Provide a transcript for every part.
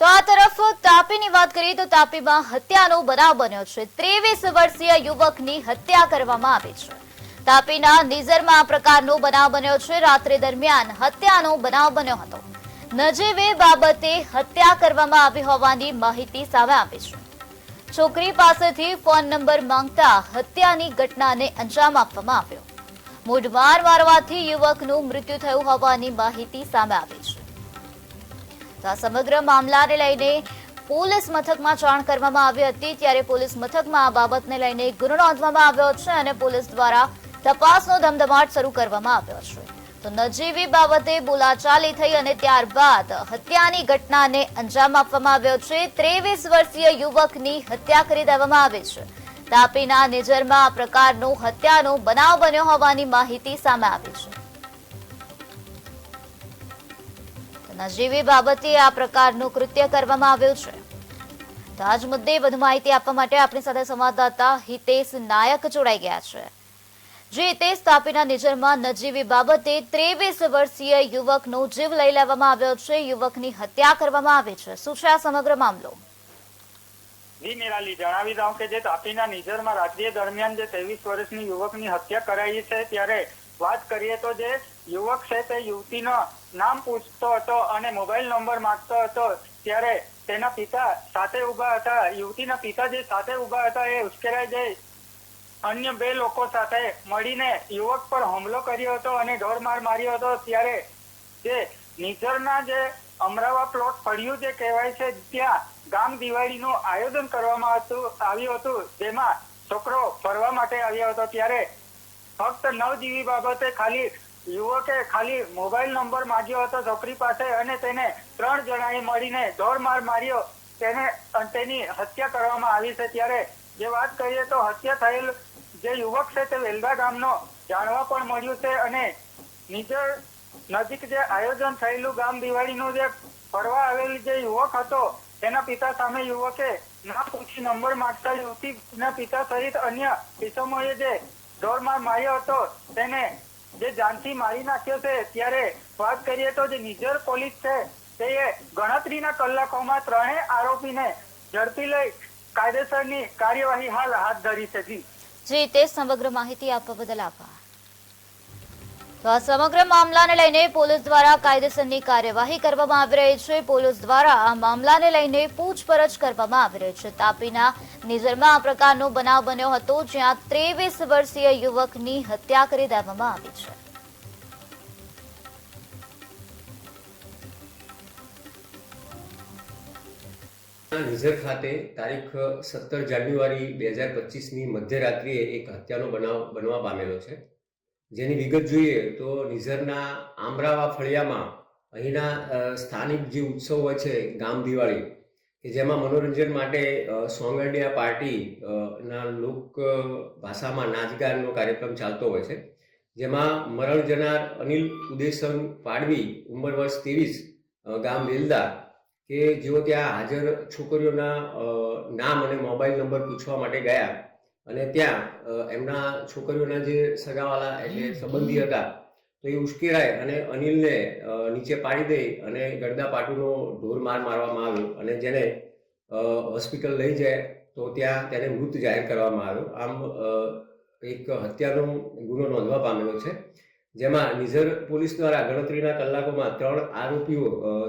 તો આ તરફ તાપીની વાત કરીએ તો તાપીમાં હત્યાનો બનાવ બન્યો છે। 23 વર્ષીય યુવકની હત્યા કરવામાં આવી છે। તાપીના નિઝરમાં આ પ્રકારનો બનાવ બન્યો છે। રાત્રિ દરમિયાન હત્યાનો બનાવ બન્યો હતો। નજીવે બાબતે હત્યા કરવામાં આવી હોવાની માહિતી સામે આવી છે। છોકરી પાસેથી ફોન નંબર માંગતા હત્યાની ઘટનાને અંજામ આપવામાં આવ્યો। મૂઢમાર મારવાથી યુવકનું મૃત્યુ થયું હોવાની માહિતી સામે આવી છે। તો આ સમગ્ર મામલાને લઈને પોલીસ મથકમાં જાણ કરવામાં આવી હતી, ત્યારે પોલીસ મથકમાં આ બાબતને લઈને ગુનો નોંધવામાં આવ્યો છે અને પોલીસ દ્વારા તપાસનો ધમધમાટ શરૂ કરવામાં આવ્યો છે। તો નજીવી બાબતે બોલાચાલી થઈ અને ત્યારબાદ હત્યાની ઘટનાને અંજામ આપવામાં આવ્યો છે। 23 વર્ષીય યુવકની હત્યા કરી દેવામાં આવી છે। તાપીના નિઝરમાં આ પ્રકારનો હત્યાનો બનાવ બન્યો હોવાની માહિતી સામે આવી છે। નજીવી બાબતે આ પ્રકારનું કૃત્ય કરવામાં આવ્યું છે। તો આજ મુદ્દે વધુ માહિતી આપવા માટે આપણી સાથે સંવાદદાતા હિતેશ નાયક જોડાઈ ગયા છે। જે હિતેશ, તાપીના નિઝરમાં નજીવી બાબતે 23 વર્ષીય યુવકનો જીવ લઈ લેવામાં આવ્યો છે, યુવકની હત્યા કરવામાં આવી છે, શું છે આ સમગ્ર મામલો? જી નિરાલી, જણાવી દઉં કે જે તાપીના નિઝરમાં રાત્રિ દરમિયાન જે 23 વર્ષની યુવકની હત્યા કરાઈ છે, ત્યારે વાત કરીએ તો જે યુવક છે તે યુવતીનો નામ પૂછતો હતો અને મોબાઈલ નંબર માંગતો હતો। ત્યારે તેના પિતા સાથે ઉભા હતા। યુવતીના પિતા જે સાથે ઉભા હતા એ ઉશ્કેરાઈ જઈ અન્ય બે લોકો સાથે મળીને યુવક પર હુમલો કર્યો હતો અને ઢોરમાર માર્યો હતો। ત્યારે જે નિઝરના જે અમરાવા પ્લોટ ફળિયું જે કહેવાય છે, ત્યાં ગામ દિવાળીનું આયોજન કરવામાં આવ્યું હતું, જેમાં છોકરો ફરવા માટે આવ્યો હતો। ત્યારે ફક્ત નવજીવી બાબતે યુવકે ખાલી મોબાઈલ નંબર માંગ્યો હતો છોકરી પાસે અને તેને 3 જણાએ મળીને ઢોરમાર માર્યો, તેની હત્યા કરવામાં આવી છે। ત્યારે જે વાત કરીએ તો હત્યા થયેલ જે યુવક છે તે વેલદા ગામનો જાણવા પણ મળ્યું છે અને નિઝર નજીક જે આયોજન થયેલું ગામ દિવાળીનું જે ફરવા આવેલ જે યુવક હતો, તેના પિતા સામે યુવકે ના પૂછી નંબર માંગતા યુવતીના પિતા સહિત અન્ય કિસ્સાઓએ જે ઢોરમાર માર્યો હતો તેને જે જાનથી મારી નાખ્યો છે। ત્યારે વાત કરીએ તો જે નિઝર પોલીસ છે તે ગણતરીના કલાકોમાં 3 આરોપીને ઝડપી લઈ કાયદેસરની કાર્યવાહી હાલ હાથ ધરી છે। જી તે સમગ્ર માહિતી આપવા બદલ આભાર। તો આ સમગ્ર મામલાને લઈને પોલીસ દ્વારા કાયદેસરની કાર્યવાહી કરવામાં આવી રહી છે। પોલીસ દ્વારા આ મામલાને લઈને પૂછપરછ કરવામાં આવી રહી છે। તાપીના નિઝરમાં આ પ્રકારનો બનાવ બન્યો હતો, જ્યાં 23 વર્ષીય યુવકની હત્યા કરી દેવામાં આવી છે। નિઝર ખાતે તારીખ 17 જાન્યુઆરી 2025ની મધ્યરાત્રિએ એક હત્યાનો બનાવ બનવા પામેલો છે, જેની વિગત જોઈએ તો નિઝરના આમરાવા ફળિયામાં અહીંના સ્થાનિક જે ઉત્સવ હોય છે ગામ દિવાળી, કે જેમાં મનોરંજન માટે સોંગડિયા પાર્ટી ના લોક ભાષામાં નાચગાનનો કાર્યક્રમ ચાલતો હોય છે, જેમાં મરણ જનાર અનિલ ઉદેસન પાડવી, ઉંમર વર્ષ 23, ગામ વેલદા, કે જેઓ ત્યાં હાજર છોકરીઓના નામ અને મોબાઈલ નંબર પૂછવા માટે ગયા અને ત્યાં એમના છોકરીઓના જે સગાવાલા એટલે સંબંધી હતા તો એ ઉશ્કેરાય અને અનિલને નીચે પાડી દઈ અને ગડદાપાટુનો ઢોરમાર મારવામાં આવ્યો અને જેને હોસ્પિટલ લઈ જાય તો ત્યાં તેને મૃત જાહેર કરવામાં આવ્યો। આમ એક હત્યાનો ગુનો નોંધવા પામેલો છે, જેમાં નિઝર પોલીસ દ્વારા ગણતરીના કલાકોમાં 3 આરોપીઓ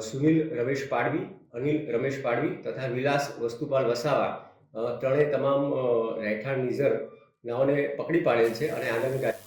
સુનિલ રમેશ પાડવી, અનિલ રમેશ પાડવી તથા વિલાસ વસ્તુપાલ વસાવા, ત્રણેય તમામ રહેઠાણ નિઝર નાઓને પકડી પાડેલ છે અને આગળની